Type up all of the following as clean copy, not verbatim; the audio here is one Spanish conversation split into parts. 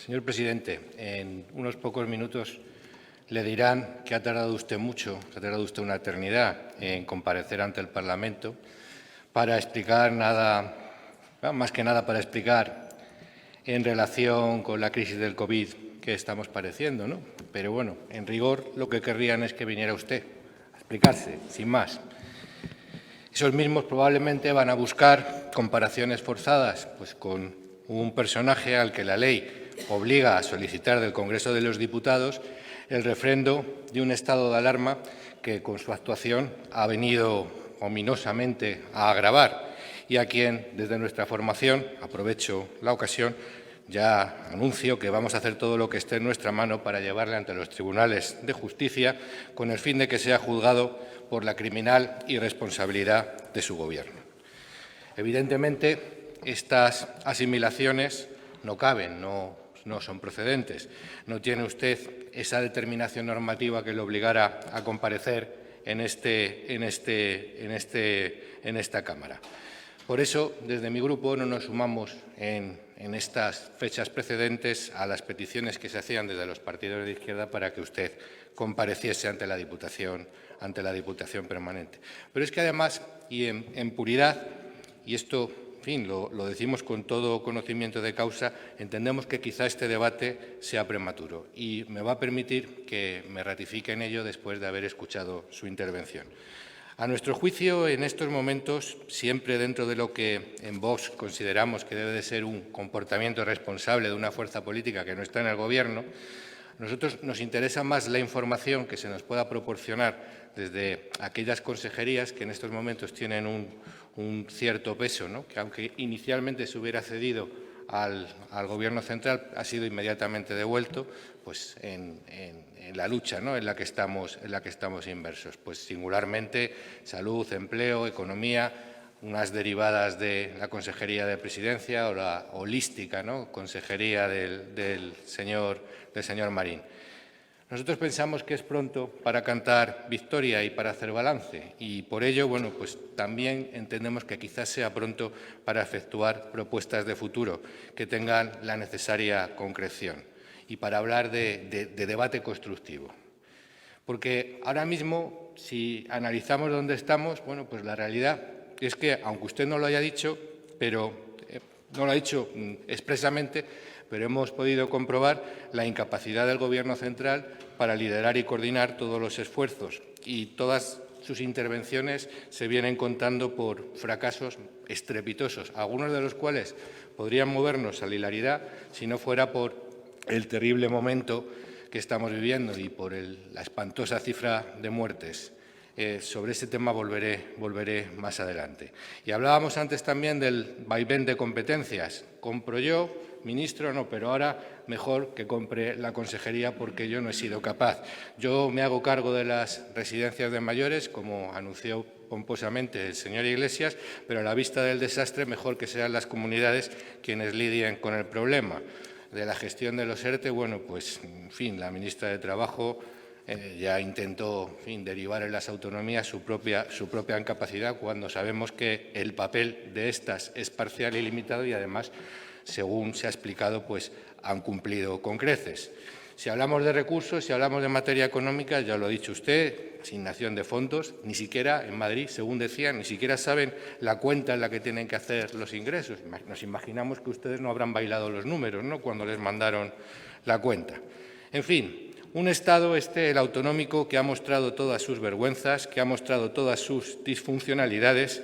Señor presidente, en unos pocos minutos le dirán que ha tardado usted mucho, que ha tardado usted una eternidad en comparecer ante el Parlamento para explicar más que nada para explicar en relación con la crisis del COVID que estamos padeciendo, ¿no? Pero bueno, en rigor lo que querrían es que viniera usted a explicarse, sin más. Esos mismos probablemente van a buscar comparaciones forzadas pues, con un personaje al que la ley obliga a solicitar del Congreso de los Diputados el refrendo de un estado de alarma que con su actuación ha venido ominosamente a agravar y a quien desde nuestra formación, aprovecho la ocasión, ya anuncio que vamos a hacer todo lo que esté en nuestra mano para llevarle ante los tribunales de justicia con el fin de que sea juzgado por la criminal irresponsabilidad de su Gobierno. Evidentemente, estas asimilaciones no caben, no son procedentes. No tiene usted esa determinación normativa que le obligara a comparecer en esta Cámara. Por eso, desde mi grupo no nos sumamos en estas fechas precedentes a las peticiones que se hacían desde los partidos de izquierda para que usted compareciese ante la Diputación permanente. Pero es que además, y en puridad, y esto en fin, lo decimos con todo conocimiento de causa, entendemos que quizá este debate sea prematuro y me va a permitir que me ratifique en ello después de haber escuchado su intervención. A nuestro juicio, en estos momentos, siempre dentro de lo que en Vox consideramos que debe de ser un comportamiento responsable de una fuerza política que no está en el Gobierno, a nosotros nos interesa más la información que se nos pueda proporcionar desde aquellas consejerías que en estos momentos tienen un cierto peso, ¿no? Que aunque inicialmente se hubiera cedido al Gobierno central, ha sido inmediatamente devuelto pues, en la lucha, ¿no? en la que estamos inmersos. Pues singularmente salud, empleo, economía, unas derivadas de la Consejería de Presidencia o la holística, ¿no? Consejería del señor Marín. Nosotros pensamos que es pronto para cantar victoria y para hacer balance y por ello, bueno, pues también entendemos que quizás sea pronto para efectuar propuestas de futuro que tengan la necesaria concreción y para hablar de debate constructivo. Porque ahora mismo, si analizamos dónde estamos, bueno, pues la realidad es que, aunque usted no lo haya dicho, pero no lo ha dicho expresamente, pero hemos podido comprobar la incapacidad del Gobierno central para liderar y coordinar todos los esfuerzos y todas sus intervenciones se vienen contando por fracasos estrepitosos, algunos de los cuales podrían movernos a la hilaridad si no fuera por el terrible momento que estamos viviendo y por la espantosa cifra de muertes. Sobre ese tema volveré más adelante. Y hablábamos antes también del vaivén de competencias. Compro yo, ministro, no, pero ahora mejor que compre la consejería porque yo no he sido capaz. Yo me hago cargo de las residencias de mayores, como anunció pomposamente el señor Iglesias, pero a la vista del desastre mejor que sean las comunidades quienes lidien con el problema. De la gestión de los ERTE, bueno, pues, en fin, la ministra de Trabajo ya intentó derivar en las autonomías su propia incapacidad cuando sabemos que el papel de estas es parcial y limitado y, además, según se ha explicado, pues han cumplido con creces. Si hablamos de recursos, si hablamos de materia económica, ya lo ha dicho usted, asignación de fondos, ni siquiera en Madrid, según decían, ni siquiera saben la cuenta en la que tienen que hacer los ingresos. Nos imaginamos que ustedes no habrán bailado los números, ¿no?, cuando les mandaron la cuenta. En fin, un Estado, el autonómico, que ha mostrado todas sus vergüenzas, que ha mostrado todas sus disfuncionalidades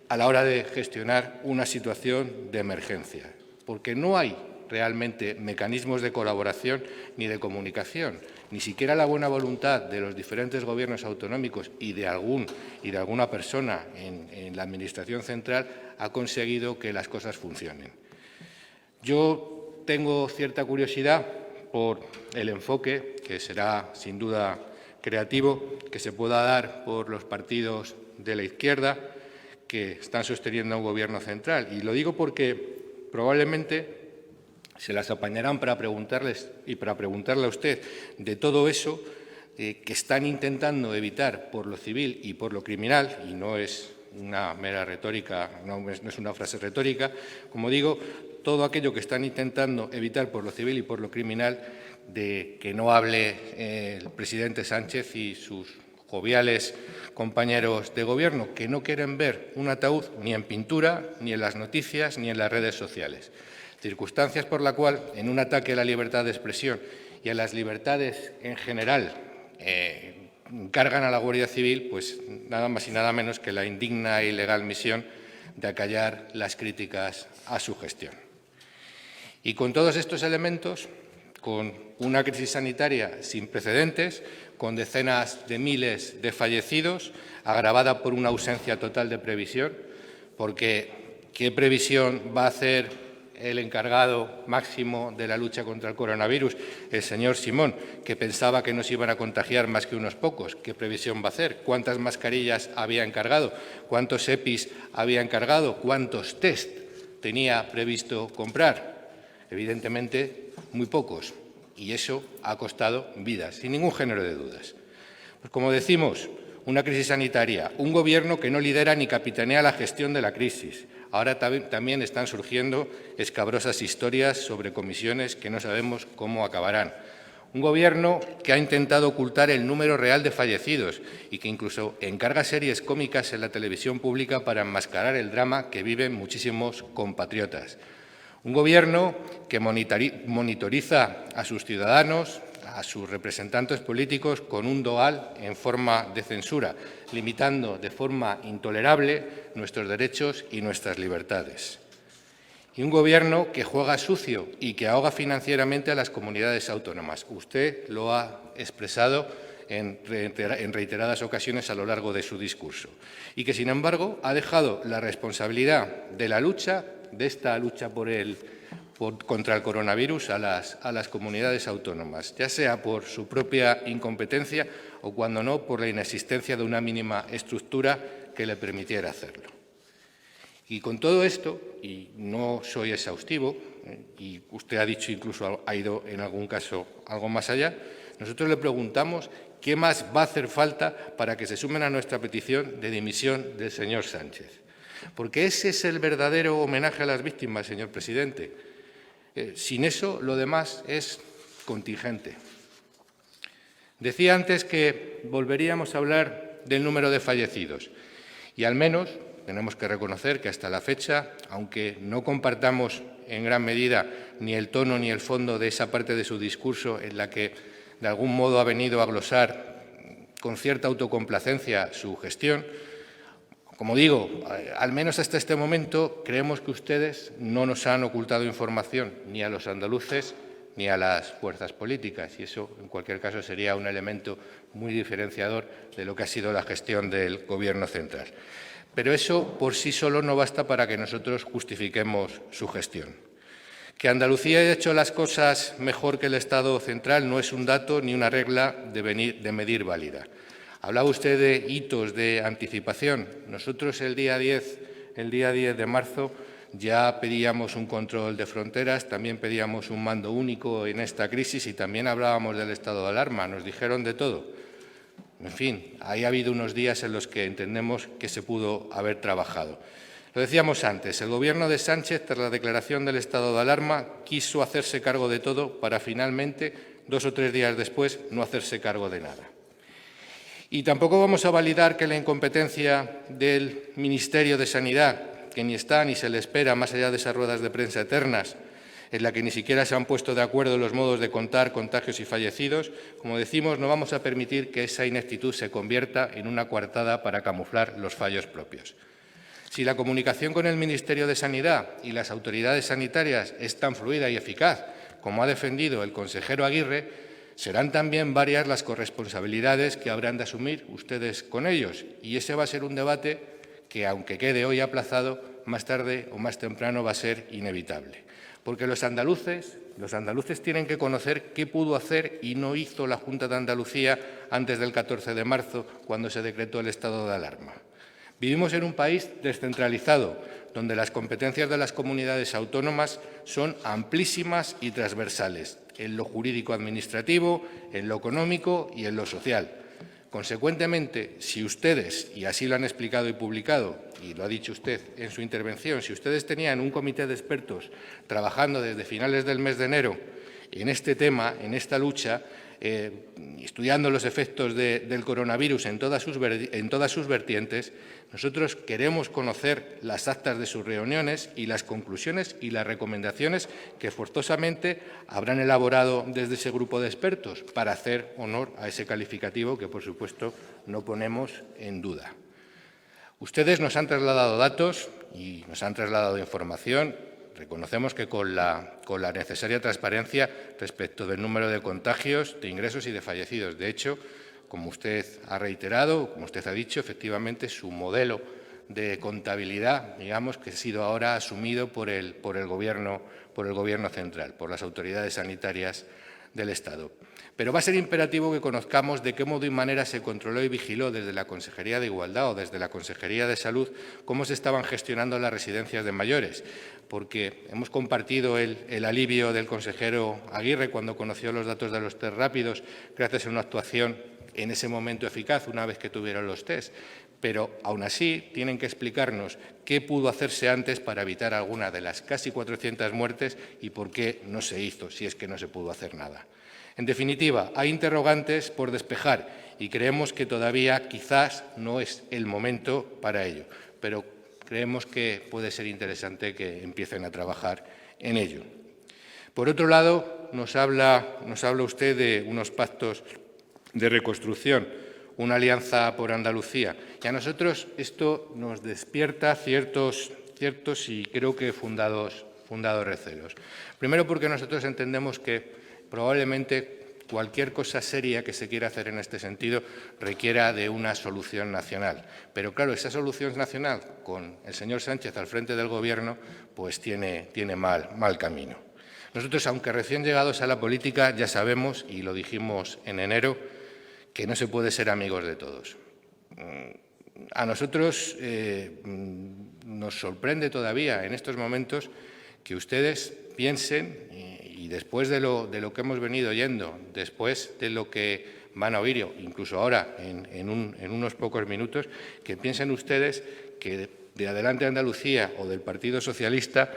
a la hora de gestionar una situación de emergencia, porque no hay realmente mecanismos de colaboración ni de comunicación, ni siquiera la buena voluntad de los diferentes gobiernos autonómicos y de alguna persona en la Administración central ha conseguido que las cosas funcionen. Yo tengo cierta curiosidad por el enfoque, que será sin duda creativo, que se pueda dar por los partidos de la izquierda que están sosteniendo a un Gobierno central. Y lo digo porque probablemente se las apañarán para preguntarles y para preguntarle a usted de todo eso que están intentando evitar por lo civil y por lo criminal, y no es una mera retórica, no es una frase retórica, como digo, todo aquello que están intentando evitar por lo civil y por lo criminal, de que no hable el presidente Sánchez y sus joviales compañeros de Gobierno, que no quieren ver un ataúd ni en pintura, ni en las noticias, ni en las redes sociales. Circunstancias por la cual, en un ataque a la libertad de expresión y a las libertades en general, cargan a la Guardia Civil, pues nada más y nada menos que la indigna e ilegal misión de acallar las críticas a su gestión. Y con todos estos elementos, con una crisis sanitaria sin precedentes, con decenas de miles de fallecidos, agravada por una ausencia total de previsión, porque ¿qué previsión va a hacer el encargado máximo de la lucha contra el coronavirus, el señor Simón, que pensaba que no se iban a contagiar más que unos pocos? ¿Qué previsión va a hacer? ¿Cuántas mascarillas había encargado? ¿Cuántos EPIs había encargado? ¿Cuántos test tenía previsto comprar? Evidentemente, muy pocos. Y eso ha costado vidas, sin ningún género de dudas. Pues como decimos, una crisis sanitaria, un Gobierno que no lidera ni capitanea la gestión de la crisis. Ahora también están surgiendo escabrosas historias sobre comisiones que no sabemos cómo acabarán. Un Gobierno que ha intentado ocultar el número real de fallecidos y que incluso encarga series cómicas en la televisión pública para enmascarar el drama que viven muchísimos compatriotas. Un Gobierno que monitoriza a sus ciudadanos, a sus representantes políticos con un doal en forma de censura, limitando de forma intolerable nuestros derechos y nuestras libertades. Y un Gobierno que juega sucio y que ahoga financieramente a las comunidades autónomas. Usted lo ha expresado en reiteradas ocasiones a lo largo de su discurso. Y que, sin embargo, ha dejado la responsabilidad de la lucha, de esta lucha contra el coronavirus a las comunidades autónomas, ya sea por su propia incompetencia o, cuando no, por la inexistencia de una mínima estructura que le permitiera hacerlo. Y con todo esto, y no soy exhaustivo, y usted ha dicho incluso ha ido en algún caso algo más allá, nosotros le preguntamos qué más va a hacer falta para que se sumen a nuestra petición de dimisión del señor Sánchez. Porque ese es el verdadero homenaje a las víctimas, señor presidente. Sin eso, lo demás es contingente. Decía antes que volveríamos a hablar del número de fallecidos y al menos tenemos que reconocer que hasta la fecha, aunque no compartamos en gran medida ni el tono ni el fondo de esa parte de su discurso en la que de algún modo ha venido a glosar con cierta autocomplacencia su gestión, como digo, al menos hasta este momento creemos que ustedes no nos han ocultado información ni a los andaluces ni a las fuerzas políticas, y eso, en cualquier caso, sería un elemento muy diferenciador de lo que ha sido la gestión del Gobierno central. Pero eso por sí solo no basta para que nosotros justifiquemos su gestión. Que Andalucía haya hecho las cosas mejor que el Estado central no es un dato ni una regla de medir válida. Hablaba usted de hitos de anticipación. Nosotros el día 10 de marzo ya pedíamos un control de fronteras, también pedíamos un mando único en esta crisis y también hablábamos del estado de alarma. Nos dijeron de todo. En fin, ahí ha habido unos días en los que entendemos que se pudo haber trabajado. Lo decíamos antes, el Gobierno de Sánchez, tras la declaración del estado de alarma, quiso hacerse cargo de todo para finalmente, 2 o 3 días después, no hacerse cargo de nada. Y tampoco vamos a validar que la incompetencia del Ministerio de Sanidad, que ni está ni se le espera más allá de esas ruedas de prensa eternas, en la que ni siquiera se han puesto de acuerdo los modos de contar contagios y fallecidos, como decimos, no vamos a permitir que esa ineptitud se convierta en una coartada para camuflar los fallos propios. Si la comunicación con el Ministerio de Sanidad y las autoridades sanitarias es tan fluida y eficaz como ha defendido el consejero Aguirre, serán también varias las corresponsabilidades que habrán de asumir ustedes con ellos. Y ese va a ser un debate que, aunque quede hoy aplazado, más tarde o más temprano va a ser inevitable. Porque los andaluces tienen que conocer qué pudo hacer y no hizo la Junta de Andalucía antes del 14 de marzo, cuando se decretó el estado de alarma. Vivimos en un país descentralizado, donde las competencias de las comunidades autónomas son amplísimas y transversales, en lo jurídico-administrativo, en lo económico y en lo social. Consecuentemente, si ustedes, y así lo han explicado y publicado, y lo ha dicho usted en su intervención, si ustedes tenían un comité de expertos trabajando desde finales del mes de enero en este tema, en esta lucha, estudiando los efectos del coronavirus en todas sus vertientes, nosotros queremos conocer las actas de sus reuniones y las conclusiones y las recomendaciones que forzosamente habrán elaborado desde ese grupo de expertos para hacer honor a ese calificativo que, por supuesto, no ponemos en duda. Ustedes nos han trasladado datos y nos han trasladado información. Reconocemos que con la necesaria transparencia respecto del número de contagios, de ingresos y de fallecidos. De hecho, como usted ha reiterado, como usted ha dicho, efectivamente su modelo de contabilidad, digamos, que ha sido ahora asumido por el Gobierno central, por las autoridades sanitarias del Estado. Pero va a ser imperativo que conozcamos de qué modo y manera se controló y vigiló desde la Consejería de Igualdad o desde la Consejería de Salud cómo se estaban gestionando las residencias de mayores, porque hemos compartido el alivio del consejero Aguirre cuando conoció los datos de los test rápidos gracias a una actuación en ese momento eficaz una vez que tuvieron los test. Pero, aún así, tienen que explicarnos qué pudo hacerse antes para evitar alguna de las casi 400 muertes y por qué no se hizo, si es que no se pudo hacer nada. En definitiva, hay interrogantes por despejar y creemos que todavía quizás no es el momento para ello, pero creemos que puede ser interesante que empiecen a trabajar en ello. Por otro lado, nos habla usted de unos pactos de reconstrucción, una alianza por Andalucía. Y a nosotros esto nos despierta ciertos y creo que fundados recelos. Primero, porque nosotros entendemos que probablemente cualquier cosa seria que se quiera hacer en este sentido requiera de una solución nacional. Pero, claro, esa solución nacional, con el señor Sánchez al frente del Gobierno, pues tiene mal camino. Nosotros, aunque recién llegados a la política, ya sabemos, y lo dijimos en enero, que no se puede ser amigos de todos. A nosotros nos sorprende todavía en estos momentos que ustedes piensen, y después de lo que hemos venido oyendo, después de lo que van a oír, incluso ahora en unos pocos minutos, que piensen ustedes que de Adelante Andalucía o del Partido Socialista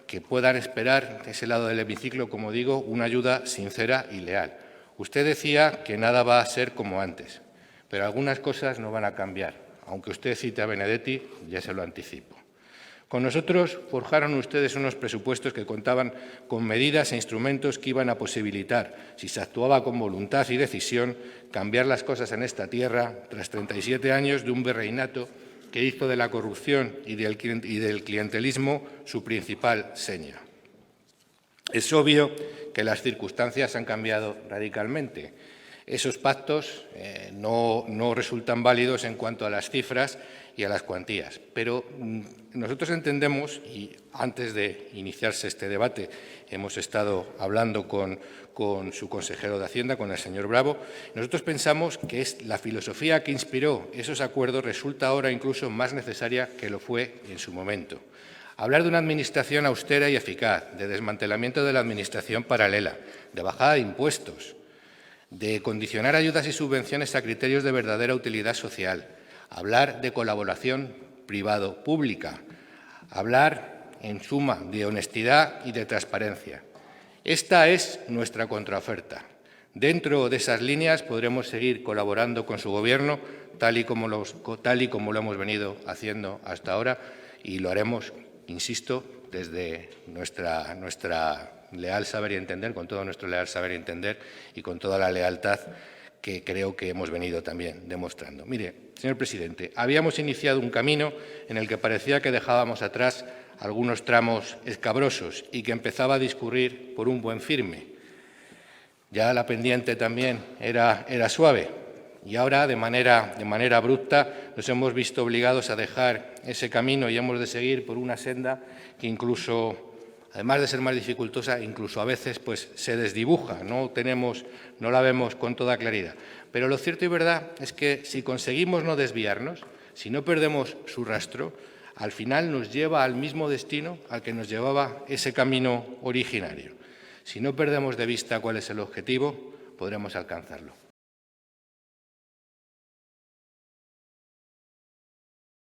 que puedan esperar de ese lado del hemiciclo, como digo, una ayuda sincera y leal. Usted decía que nada va a ser como antes, pero algunas cosas no van a cambiar. Aunque usted cite a Benedetti, ya se lo anticipo. Con nosotros forjaron ustedes unos presupuestos que contaban con medidas e instrumentos que iban a posibilitar, si se actuaba con voluntad y decisión, cambiar las cosas en esta tierra tras 37 años de un virreinato que hizo de la corrupción y del clientelismo su principal seña. Es obvio que las circunstancias han cambiado radicalmente. Esos pactos no resultan válidos en cuanto a las cifras y a las cuantías. Pero nosotros entendemos, y antes de iniciarse este debate hemos estado hablando con su consejero de Hacienda, con el señor Bravo, nosotros pensamos que la filosofía que inspiró esos acuerdos resulta ahora incluso más necesaria que lo fue en su momento. Hablar de una administración austera y eficaz, de desmantelamiento de la administración paralela, de bajada de impuestos, de condicionar ayudas y subvenciones a criterios de verdadera utilidad social, hablar de colaboración privado-pública, hablar, en suma, de honestidad y de transparencia. Esta es nuestra contraoferta. Dentro de esas líneas podremos seguir colaborando con su Gobierno, tal y como lo hemos venido haciendo hasta ahora, y lo haremos, insisto, desde nuestra leal saber y entender, con todo nuestro leal saber y entender y con toda la lealtad que creo que hemos venido también demostrando. Mire, señor presidente, habíamos iniciado un camino en el que parecía que dejábamos atrás algunos tramos escabrosos y que empezaba a discurrir por un buen firme. Ya la pendiente también era suave y ahora, de manera abrupta, nos hemos visto obligados a dejar ese camino y hemos de seguir por una senda que incluso, además de ser más dificultosa, incluso a veces pues, se desdibuja, no la vemos con toda claridad. Pero lo cierto y verdad es que si conseguimos no desviarnos, si no perdemos su rastro, al final nos lleva al mismo destino al que nos llevaba ese camino originario. Si no perdemos de vista cuál es el objetivo, podremos alcanzarlo.